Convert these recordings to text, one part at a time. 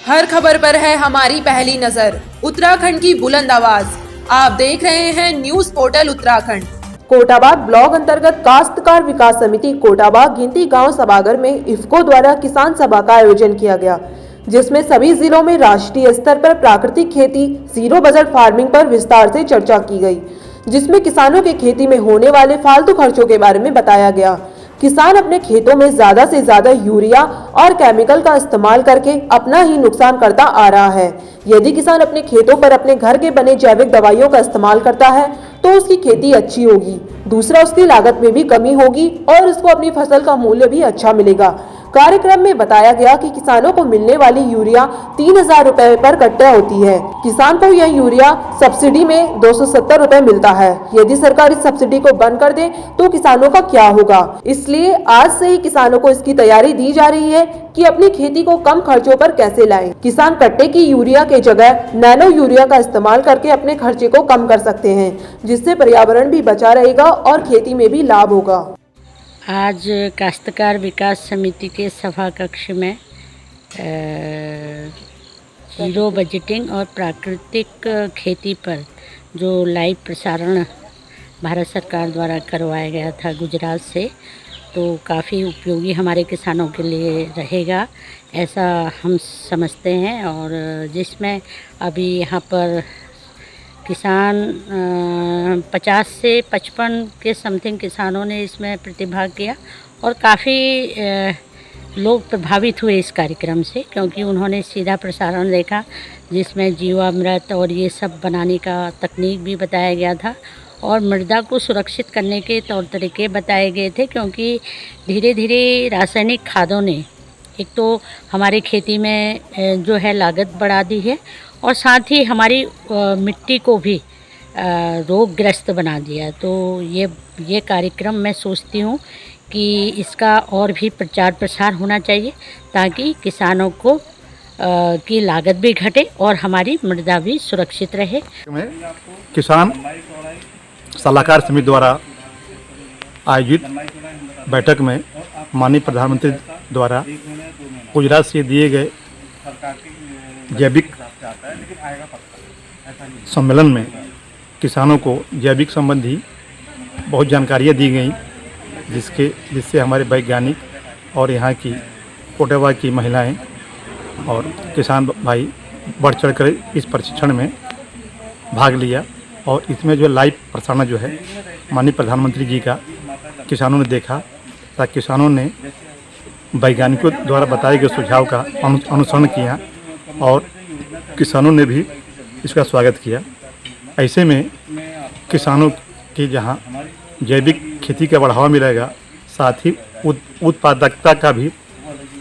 हर खबर पर है हमारी पहली नजर। उत्तराखंड की बुलंद आवाज। आप देख रहे हैं news portal Uttarakhand. Kotabagh block अंतर्गत काश्तकार विकास समिति कोटाबाग गिनती गांव सभागार में इफ्को द्वारा किसान सभा का आयोजन किया गया, जिसमें सभी जिलों में राष्ट्रीय स्तर पर प्राकृतिक खेती, जीरो बजट फार्मिंग पर विस्तार से चर्चा की गई, जिसमें किसानों के खेती में होने वाले फालतू खर्चों के बारे में बताया गया। किसान अपने खेतों में ज्यादा से ज्यादा यूरिया और केमिकल का इस्तेमाल करके अपना ही नुकसान करता आ रहा है। यदि किसान अपने खेतों पर अपने घर के बने जैविक दवाइयों का इस्तेमाल करता है तो उसकी खेती अच्छी होगी, दूसरा उसकी लागत में भी कमी होगी और उसको अपनी फसल का मूल्य भी अच्छा मिलेगा। कार्यक्रम में बताया गया कि किसानों को मिलने वाली यूरिया 3000 रुपए पर कट्टा होती है। किसान को यह यूरिया सब्सिडी में 270 रुपए मिलता है। यदि सरकार इस सब्सिडी को बंद कर दे तो किसानों का क्या होगा? इसलिए आज से ही किसानों को इसकी तैयारी दी जा रही है कि अपनी खेती को कम खर्चों पर कैसे लाएं। किसान कट्टे की यूरिया के जगह नैनो यूरिया का इस्तेमाल करके अपने खर्चे को कम कर सकते हैं, जिससे पर्यावरण भी बचा रहेगा और खेती में भी लाभ होगा। आज काश्तकार विकास समिति के सभा कक्ष में जीरो बजटिंग और प्राकृतिक खेती पर जो लाइव प्रसारण भारत सरकार द्वारा करवाया गया था गुजरात से, तो काफ़ी उपयोगी हमारे किसानों के लिए रहेगा, ऐसा हम समझते हैं। और जिसमें अभी यहाँ पर किसान 50 से 55 के समथिंग किसानों ने इसमें प्रतिभाग किया और काफ़ी लोग प्रभावित हुए इस कार्यक्रम से, क्योंकि उन्होंने सीधा प्रसारण देखा जिसमें जीवामृत और ये सब बनाने का तकनीक भी बताया गया था और मृदा को सुरक्षित करने के तौर तरीके बताए गए थे। क्योंकि धीरे धीरे रासायनिक खादों ने एक तो हमारी खेती में जो है लागत बढ़ा दी है और साथ ही हमारी मिट्टी को भी रोगग्रस्त बना दिया। तो ये कार्यक्रम मैं सोचती हूँ कि इसका और भी प्रचार प्रसार होना चाहिए ताकि किसानों को की लागत भी घटे और हमारी मृदा भी सुरक्षित रहे। किसान सलाहकार समिति द्वारा आयोजित बैठक में माननीय प्रधानमंत्री द्वारा गुजरात से दिए गए जैविक सम्मेलन में किसानों को जैविक संबंधी बहुत जानकारियाँ दी गई, जिससे हमारे वैज्ञानिक और यहाँ की कोटाबाग की महिलाएं और किसान भाई बढ़ चढ़ कर इस प्रशिक्षण में भाग लिया। और इसमें जो लाइव प्रसारण जो है माननीय प्रधानमंत्री जी का किसानों ने देखा, ताकि किसानों ने वैज्ञानिकों द्वारा बताए गए सुझाव का अनुसरण किया और किसानों ने भी इसका स्वागत किया। ऐसे में किसानों के जहां जैविक खेती का बढ़ावा मिलेगा, साथ ही उत्पादकता का भी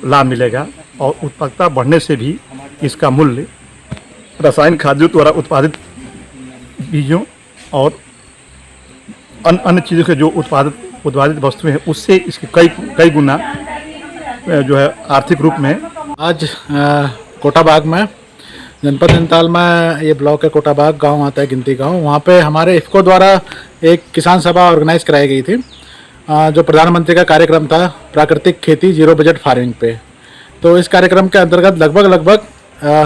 लाभ मिलेगा और उत्पादकता बढ़ने से भी इसका मूल्य रासायनिक खाद्यों द्वारा उत्पादित बीजों और अन्य चीज़ों के जो उत्पादित वस्तुएं हैं उससे इसके कई गुना जो है आर्थिक रूप में। आज कोटाबाग में जनपद नैनीताल में ये ब्लॉक है, कोटाबाग गांव आता है, गिनती गांव, वहाँ पे हमारे इफ्को द्वारा एक किसान सभा ऑर्गेनाइज कराई गई थी, जो प्रधानमंत्री का कार्यक्रम था प्राकृतिक खेती जीरो बजट फार्मिंग पे। तो इस कार्यक्रम के अंतर्गत लगभग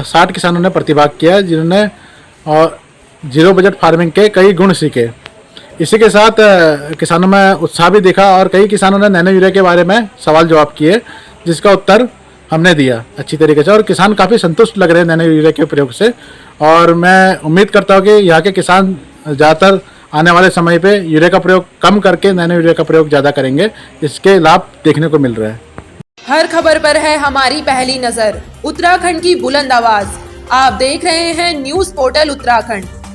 60 किसानों ने प्रतिभाग किया, जिन्होंने जीरो बजट फार्मिंग के कई गुण सीखे। इसी के साथ किसानों में उत्साह भी दिखा और कई किसानों ने नैनो यूरिया के बारे में सवाल जवाब किए, जिसका उत्तर हमने दिया अच्छी तरीके से और किसान काफ़ी संतुष्ट लग रहे हैं नैनो यूरिया के प्रयोग से। और मैं उम्मीद करता हूँ कि यहाँ के किसान ज़्यादातर आने वाले समय पे यूरिया का प्रयोग कम करके नैनो यूरिया का प्रयोग ज़्यादा करेंगे, इसके लाभ देखने को मिल रहा है। हर खबर पर है हमारी पहली नजर। उत्तराखंड की बुलंद आवाज। आप देख रहे हैं न्यूज पोर्टल उत्तराखंड।